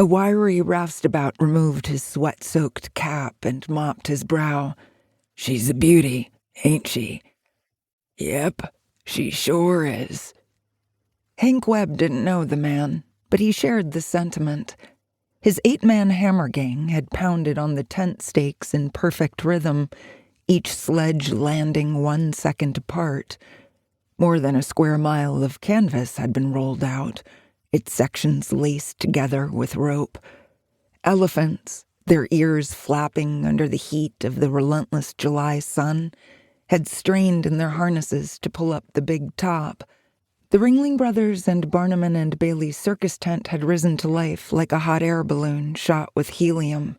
A wiry roustabout removed his sweat-soaked cap and mopped his brow. "She's a beauty, ain't she?" "Yep, she sure is." Hank Webb didn't know the man, but he shared the sentiment. His 8-man hammer gang had pounded on the tent stakes in perfect rhythm, each sledge landing 1 second apart. More than a square mile of canvas had been rolled out, its sections laced together with rope. Elephants, their ears flapping under the heat of the relentless July sun, had strained in their harnesses to pull up the big top. The Ringling Brothers and Barnum and Bailey's circus tent had risen to life like a hot air balloon shot with helium.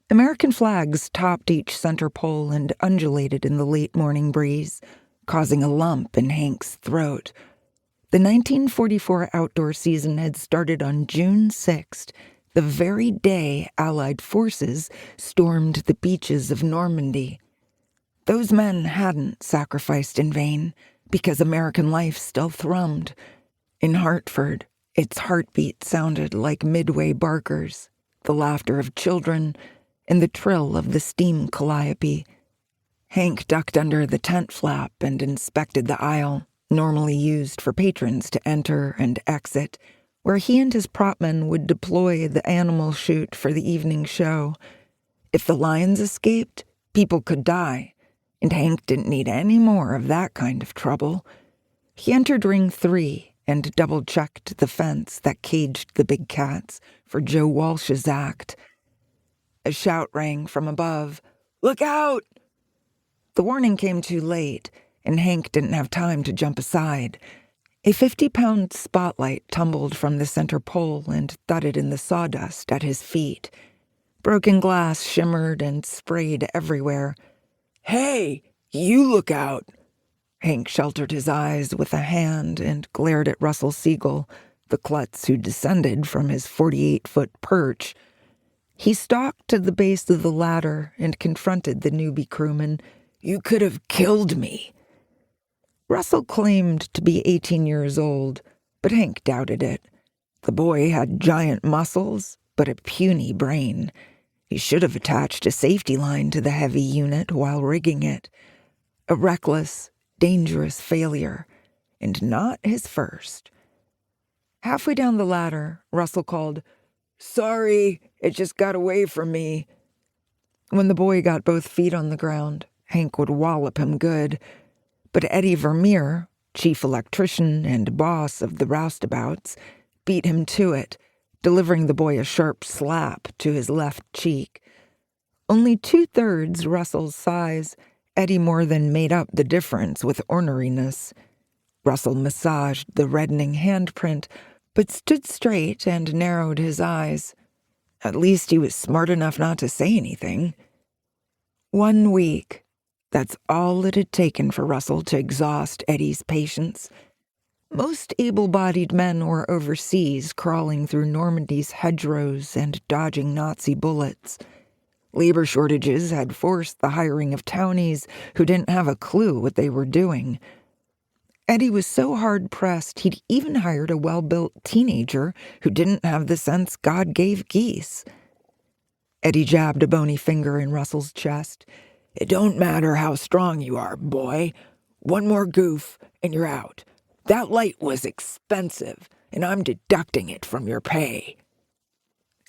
American flags topped each center pole and undulated in the late morning breeze, causing a lump in Hank's throat. The 1944 outdoor season had started on June 6th, the very day Allied forces stormed the beaches of Normandy. Those men hadn't sacrificed in vain, because American life still thrummed. In Hartford, its heartbeat sounded like Midway barkers, the laughter of children, and the trill of the steam calliope. Hank ducked under the tent flap and inspected the aisle, normally used for patrons to enter and exit, where he and his propmen would deploy the animal chute for the evening show. If the lions escaped, people could die, and Hank didn't need any more of that kind of trouble. He entered Ring 3 and double-checked the fence that caged the big cats for Joe Walsh's act. A shout rang from above, "Look out!" The warning came too late, and Hank didn't have time to jump aside. A 50-pound spotlight tumbled from the center pole and thudded in the sawdust at his feet. Broken glass shimmered and sprayed everywhere. "Hey, you look out!" Hank sheltered his eyes with a hand and glared at Russell Siegel, the klutz who descended from his 48-foot perch. He stalked to the base of the ladder and confronted the newbie crewman. "You could have killed me." Russell claimed to be 18 years old, but Hank doubted it. The boy had giant muscles, but a puny brain. He should have attached a safety line to the heavy unit while rigging it. A reckless, dangerous failure, and not his first. Halfway down the ladder, Russell called, "Sorry, it just got away from me." When the boy got both feet on the ground, Hank would wallop him good. But Eddie Vermeer, chief electrician and boss of the roustabouts, beat him to it, delivering the boy a sharp slap to his left cheek. Only 2/3 Russell's size, Eddie more than made up the difference with orneriness. Russell massaged the reddening handprint, but stood straight and narrowed his eyes. At least he was smart enough not to say anything. 1 week. That's all it had taken for Russell to exhaust Eddie's patience. Most able-bodied men were overseas, crawling through Normandy's hedgerows and dodging Nazi bullets. Labor shortages had forced the hiring of townies who didn't have a clue what they were doing. Eddie was so hard-pressed he'd even hired a well-built teenager who didn't have the sense God gave geese. Eddie jabbed a bony finger in Russell's chest. "It don't matter how strong you are, boy. One more goof, and you're out. That light was expensive, and I'm deducting it from your pay."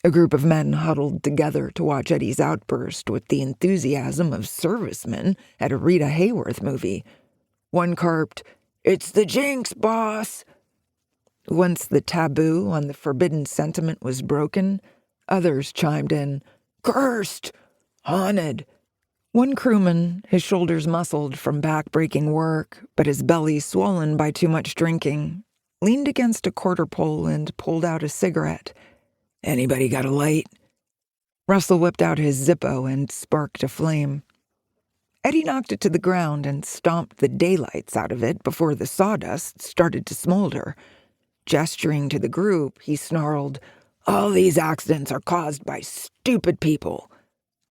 A group of men huddled together to watch Eddie's outburst with the enthusiasm of servicemen at a Rita Hayworth movie. One carped, "It's the jinx, boss." Once the taboo on the forbidden sentiment was broken, others chimed in, "Cursed! Haunted!" One crewman, his shoulders muscled from back-breaking work, but his belly swollen by too much drinking, leaned against a quarter pole and pulled out a cigarette. "Anybody got a light?" Russell whipped out his Zippo and sparked a flame. Eddie knocked it to the ground and stomped the daylights out of it before the sawdust started to smolder. Gesturing to the group, he snarled, "All these accidents are caused by stupid people.